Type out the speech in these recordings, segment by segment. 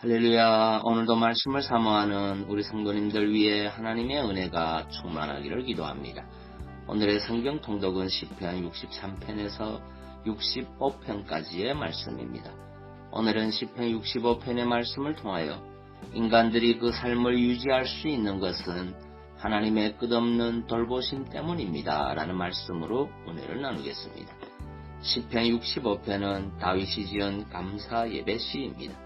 할렐루야. 오늘도 말씀을 사모하는 우리 성도님들 위해 하나님의 은혜가 충만하기를 기도합니다. 오늘의 성경 통독은 시편 63편에서 65편까지의 말씀입니다. 오늘은 시편 65편의 말씀을 통하여 인간들이 그 삶을 유지할 수 있는 것은 하나님의 끝없는 돌보심 때문입니다. 라는 말씀으로 은혜를 나누겠습니다. 시편 65편은 다윗이 지은 감사 예배시입니다.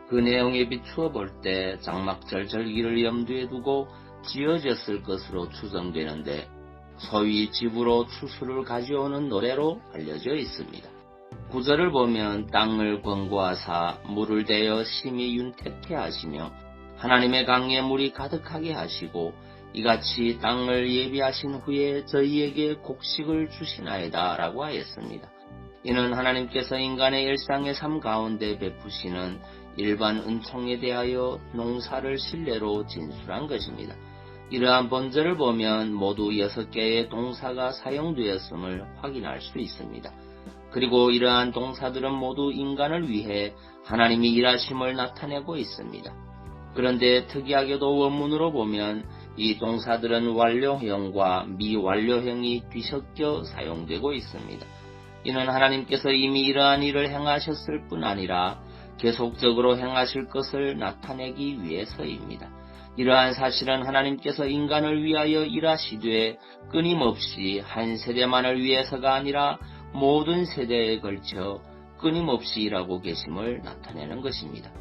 그 내용에 비추어 볼 때 장막절 절기를 염두에 두고 지어졌을 것으로 추정되는데 소위 집으로 추수를 가져오는 노래로 알려져 있습니다. 구절을 보면 땅을 권고하사 물을 대어 심히 윤택케 하시며 하나님의 강에 물이 가득하게 하시고 이같이 땅을 예비하신 후에 저희에게 곡식을 주시나이다 라고 하였습니다. 이는 하나님께서 인간의 일상의 삶 가운데 베푸시는 일반 은총에 대하여 농사를 신뢰로 진술한 것입니다. 이러한 본절을 보면 모두 6개의 동사가 사용되었음을 확인할 수 있습니다. 그리고 이러한 동사들은 모두 인간을 위해 하나님이 일하심을 나타내고 있습니다. 그런데 특이하게도 원문으로 보면 이 동사들은 완료형과 미완료형이 뒤섞여 사용되고 있습니다. 이는 하나님께서 이미 이러한 일을 행하셨을 뿐 아니라 계속적으로 행하실 것을 나타내기 위해서입니다. 이러한 사실은 하나님께서 인간을 위하여 일하시되 끊임없이 한 세대만을 위해서가 아니라 모든 세대에 걸쳐 끊임없이 일하고 계심을 나타내는 것입니다.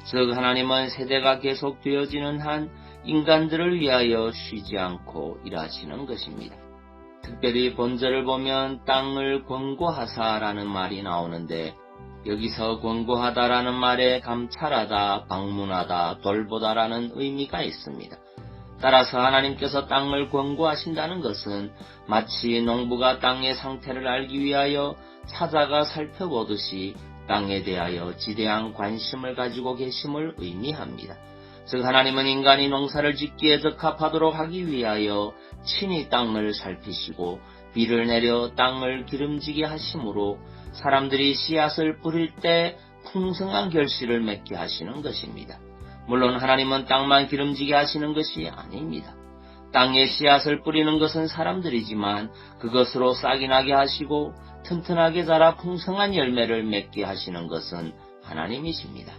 즉 하나님은 세대가 계속되어지는 한 인간들을 위하여 쉬지 않고 일하시는 것입니다. 특별히 본절을 보면 땅을 권고하사라는 말이 나오는데 여기서 권고하다라는 말에 감찰하다, 방문하다, 돌보다라는 의미가 있습니다. 따라서 하나님께서 땅을 권고하신다는 것은 마치 농부가 땅의 상태를 알기 위하여 찾아가 살펴보듯이 땅에 대하여 지대한 관심을 가지고 계심을 의미합니다. 즉 하나님은 인간이 농사를 짓기에 적합하도록 하기 위하여 친히 땅을 살피시고 비를 내려 땅을 기름지게 하심으로 사람들이 씨앗을 뿌릴 때 풍성한 결실을 맺게 하시는 것입니다. 물론 하나님은 땅만 기름지게 하시는 것이 아닙니다. 땅에 씨앗을 뿌리는 것은 사람들이지만 그것으로 싹이 나게 하시고 튼튼하게 자라 풍성한 열매를 맺게 하시는 것은 하나님이십니다.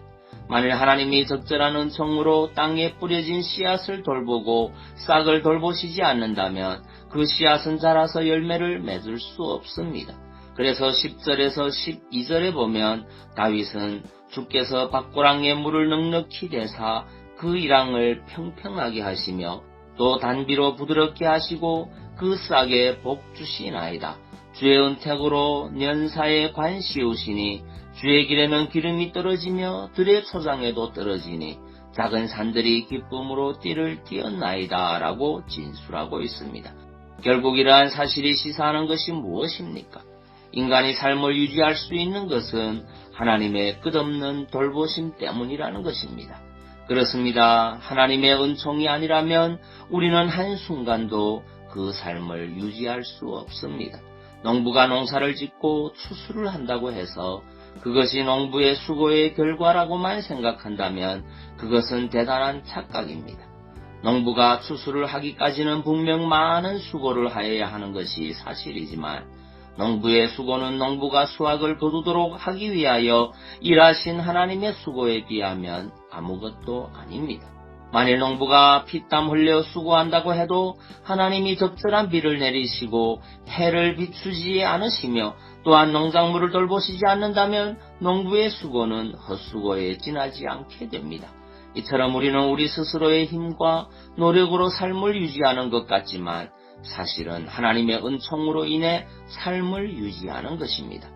만일 하나님이 적절한 은총으로 땅에 뿌려진 씨앗을 돌보고 싹을 돌보시지 않는다면 그 씨앗은 자라서 열매를 맺을 수 없습니다. 그래서 10절에서 12절에 보면 다윗은 주께서 밭고랑에 물을 넉넉히 대사 그 이랑을 평평하게 하시며 또 단비로 부드럽게 하시고 그 싹에 복 주시나이다. 주의 은택으로 년사에 관 씌우시니 주의 길에는 기름이 떨어지며 들의 초장에도 떨어지니 작은 산들이 기쁨으로 띠를 띄었나이다 라고 진술하고 있습니다. 결국 이러한 사실이 시사하는 것이 무엇입니까? 인간이 삶을 유지할 수 있는 것은 하나님의 끝없는 돌보심 때문이라는 것입니다. 그렇습니다. 하나님의 은총이 아니라면 우리는 한순간도 그 삶을 유지할 수 없습니다. 농부가 농사를 짓고 추수를 한다고 해서 그것이 농부의 수고의 결과라고만 생각한다면 그것은 대단한 착각입니다. 농부가 추수를 하기까지는 분명 많은 수고를 하여야 하는 것이 사실이지만 농부의 수고는 농부가 수확을 거두도록 하기 위하여 일하신 하나님의 수고에 비하면 아무것도 아닙니다. 만일 농부가 피땀 흘려 수고한다고 해도 하나님이 적절한 비를 내리시고 해를 비추지 않으시며 또한 농작물을 돌보시지 않는다면 농부의 수고는 헛수고에 지나지 않게 됩니다. 이처럼 우리는 우리 스스로의 힘과 노력으로 삶을 유지하는 것 같지만 사실은 하나님의 은총으로 인해 삶을 유지하는 것입니다.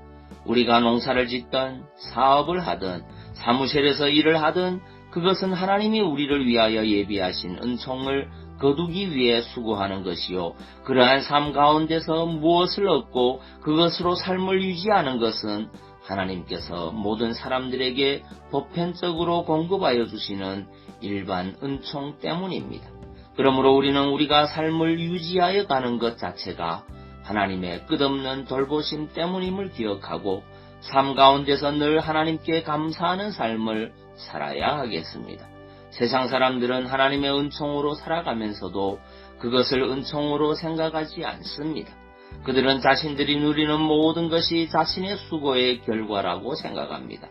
우리가 농사를 짓든 사업을 하든 사무실에서 일을 하든 그것은 하나님이 우리를 위하여 예비하신 은총을 거두기 위해 수고하는 것이요. 그러한 삶 가운데서 무엇을 얻고 그것으로 삶을 유지하는 것은 하나님께서 모든 사람들에게 보편적으로 공급하여 주시는 일반 은총 때문입니다. 그러므로 우리는 우리가 삶을 유지하여 가는 것 자체가 하나님의 끝없는 돌보심 때문임을 기억하고 삶 가운데서 늘 하나님께 감사하는 삶을 살아야 하겠습니다. 세상 사람들은 하나님의 은총으로 살아가면서도 그것을 은총으로 생각하지 않습니다. 그들은 자신들이 누리는 모든 것이 자신의 수고의 결과라고 생각합니다.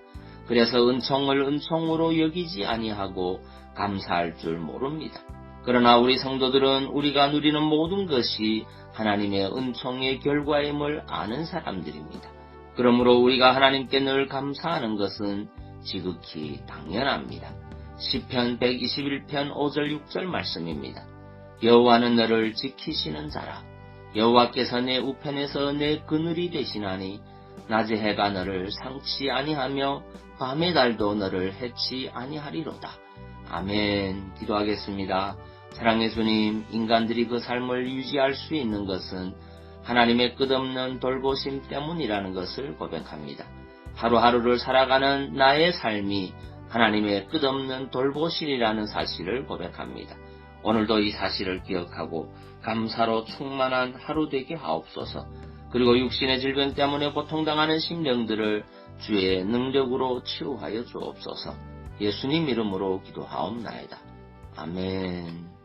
그래서 은총을 은총으로 여기지 아니하고 감사할 줄 모릅니다. 그러나 우리 성도들은 우리가 누리는 모든 것이 하나님의 은총의 결과임을 아는 사람들입니다. 그러므로 우리가 하나님께 늘 감사하는 것은 지극히 당연합니다. 시편 121편 5절 6절 말씀입니다. 여호와는 너를 지키시는 자라. 여호와께서 내 우편에서 내 그늘이 되시나니 낮의 해가 너를 상치 아니하며 밤의 달도 너를 해치 아니하리로다. 아멘. 기도하겠습니다. 사랑의 주님, 인간들이 그 삶을 유지할 수 있는 것은 하나님의 끝없는 돌보심 때문이라는 것을 고백합니다. 하루하루를 살아가는 나의 삶이 하나님의 끝없는 돌보심이라는 사실을 고백합니다. 오늘도 이 사실을 기억하고 감사로 충만한 하루 되게 하옵소서. 그리고 육신의 질병 때문에 고통당하는 심령들을 주의 능력으로 치유하여 주옵소서. 예수님 이름으로 기도하옵나이다. 아멘.